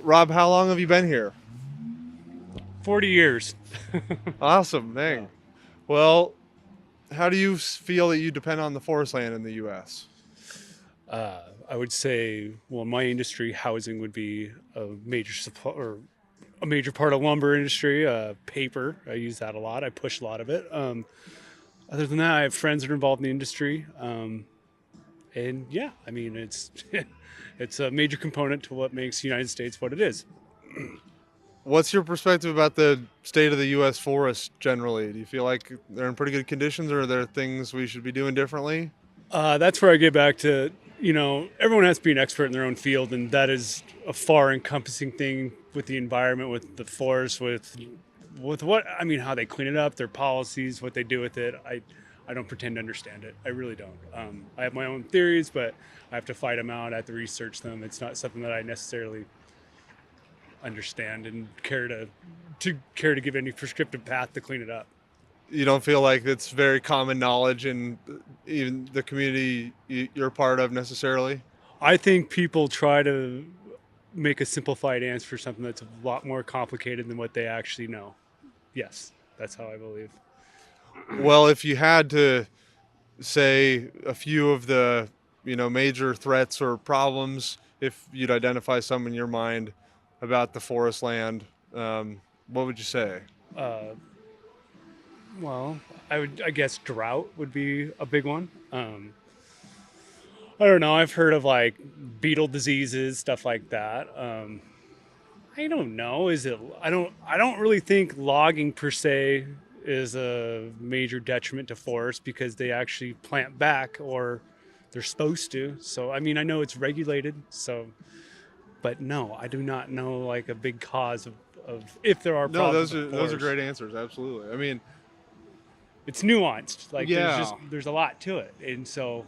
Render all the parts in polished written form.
Rob, how long have you been here? 40 years. Awesome, Yeah. dang. Well, how do you feel that you depend on the forest land in the U.S.? I would say, well, my industry, housing would be a major supply or a major part of lumber industry. Paper, I use that a lot. I push a lot of it. Other than that, I have friends that are involved in the industry, and yeah, I mean, it's it's a major component to what makes the United States what it is. What's your perspective about the state of the U.S. forest generally? Do you feel like they're in pretty good conditions, or are there things we should be doing differently? That's where I get back to, everyone has to be an expert in their own field, and that is a far encompassing thing with the environment, with the forest, with what I mean, how they clean it up, their policies, what they do with it. I don't pretend to understand it. I really don't. I have my own theories, but I have to fight them out. I have to research them. It's not something that I necessarily understand and care to give any prescriptive path to clean it up. You don't feel like it's very common knowledge in even the community you're part of necessarily? I think people try to make a simplified answer for something that's a lot more complicated than what they actually know. Yes, that's how I believe. Well, if you had to say a few of the major threats or problems, if you'd identify some in your mind about the forest land, what would you say? Uh, well, I guess drought would be a big one. I don't know. I've heard of like beetle diseases, stuff like that. I don't know. Is it? I don't really think logging per se is a major detriment to forests because they actually plant back or they're supposed to. So I mean, I know it's regulated. So, but no, I do not know like a big cause of if there are No, problems those with are the those are forest. great answers. Absolutely. I mean, It's nuanced. Like yeah, there's a lot to it, and so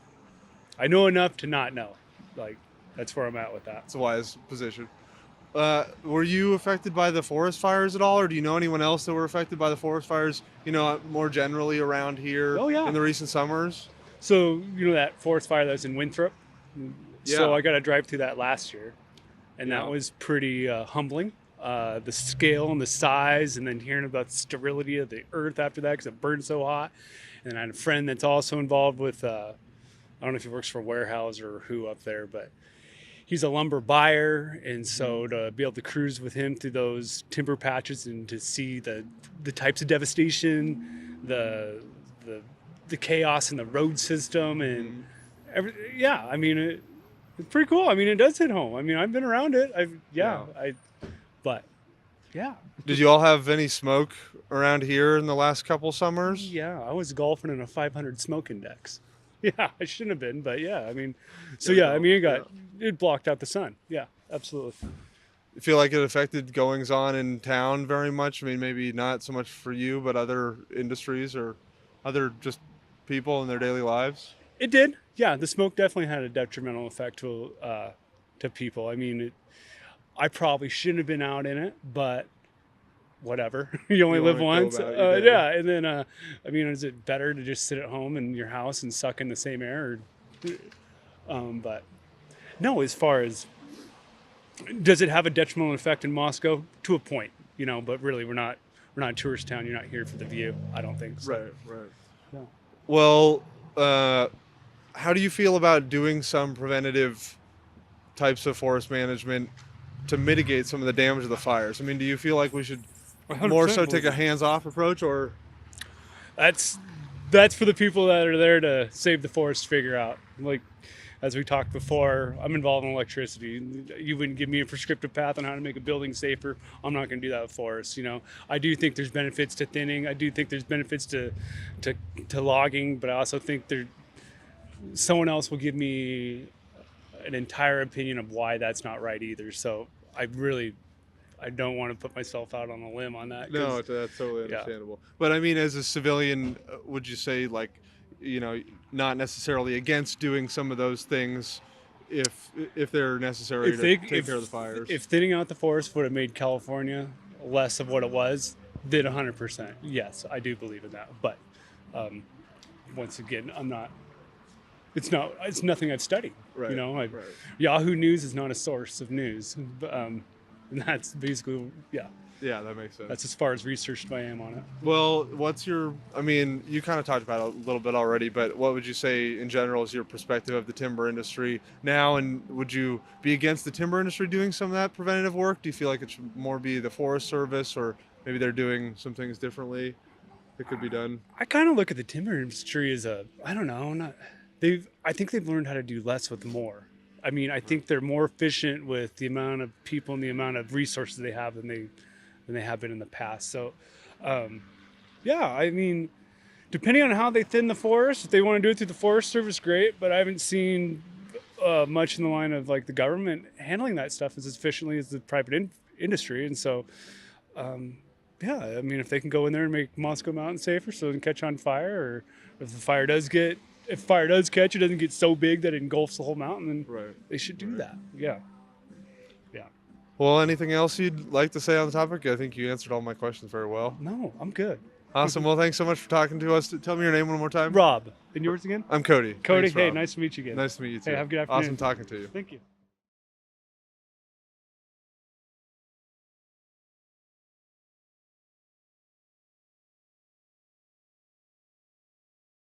I know enough to not know. Like that's where I'm at with that. it's a wise position. Were you affected by the forest fires at all, or do you know anyone else that were affected by the forest fires? More generally around here Oh in yeah. the recent summers. So you know that forest fire that was in Winthrop. So Yeah, I got to drive through that last year, and that yeah. was pretty humbling. The scale and the size, and then hearing about the sterility of the earth after that because it burned so hot. And I had a friend that's also involved with. I don't know if he works for Warehouse or who up there, but he's a lumber buyer, and so to be able to cruise with him through those timber patches and to see the types of devastation, the the chaos in the road system, and yeah, I mean it's pretty cool. I mean it does hit home. I mean I've been around it. Yeah. But yeah, Did you all have any smoke around here in the last couple summers? yeah, I was golfing in a 500 smoke index. Yeah, I shouldn't have been, but yeah, I mean, so Gotta yeah, I go. mean Yeah. it blocked out the sun. Yeah, absolutely. You feel like it affected goings on in town very much? I mean, maybe not so much for you, but other industries or other just people in their daily lives? It did. Yeah, the smoke definitely had a detrimental effect to people. I mean, I probably shouldn't have been out in it, but whatever. You only You live want to go once. about your day? Yeah, and then I mean, is it better to just sit at home in your house and suck in the same air? But no, as far as does it have a detrimental effect in Moscow to a point, but really we're not a tourist town. You're not here for the view. I don't think so. Right, right. Yeah. Well, uh, how do you feel about doing some preventative types of forest management to mitigate some of the damage of the fires? I mean, do you feel like we should I more 100% so take believe a it. hands-off approach, or That's that's for the people that are there to save the forest figure out. Like as we talked before, I'm involved in electricity. You wouldn't give me a prescriptive path on how to make a building safer. I'm not going to do that with forests. I do think there's benefits to thinning. I do think there's benefits to to logging, but I also think there someone else will give me an entire opinion of why that's not right either. So I don't want to put myself out on a limb on that no? because That's totally yeah. understandable. But I mean, as a civilian, would you say like, you know, not necessarily against doing some of those things if they're necessary if to they take care of the fires? if thinning out the forest would have made California less of what it was, then 100%. Yes, I do believe in that. But once again, I'm not. It's not. It's nothing I've studied. Right, I, right. Yahoo News is not a source of news. And that's basically, yeah, Yeah, that makes sense. that's as far as researched I am on it. Well, what's your, I mean, you kind of talked about it a little bit already, but what would you say in general is your perspective of the timber industry now? And would you be against the timber industry doing some of that preventative work? Do you feel like it should more be the Forest Service, or maybe they're doing some things differently that could be done? I kind of look at the timber industry as a, I don't know, not I think they've learned how to do less with more. I mean, I think they're more efficient with the amount of people and the amount of resources they have than they have been in the past. So, yeah, I mean, depending on how they thin the forest, if they want to do it through the Forest Service, great. But I haven't seen much in the line of like the government handling that stuff as efficiently as the private industry. And so, yeah, I mean, if they can go in there and make Moscow Mountain safer so it doesn't catch on fire, or if fire does catch, it doesn't get so big that it engulfs the whole mountain, then Right. they should do that. Yeah, yeah. Well, anything else you'd like to say on the topic? I think you answered all my questions very well. No, I'm good. Awesome. Well, thanks so much for talking to us. Tell me your name one more time. Rob, and yours again? I'm Cody. Cody. Thanks, Hey, Rob. nice to meet you again. Nice to meet you too. Hey, have a good afternoon. Awesome talking to you. Thank you.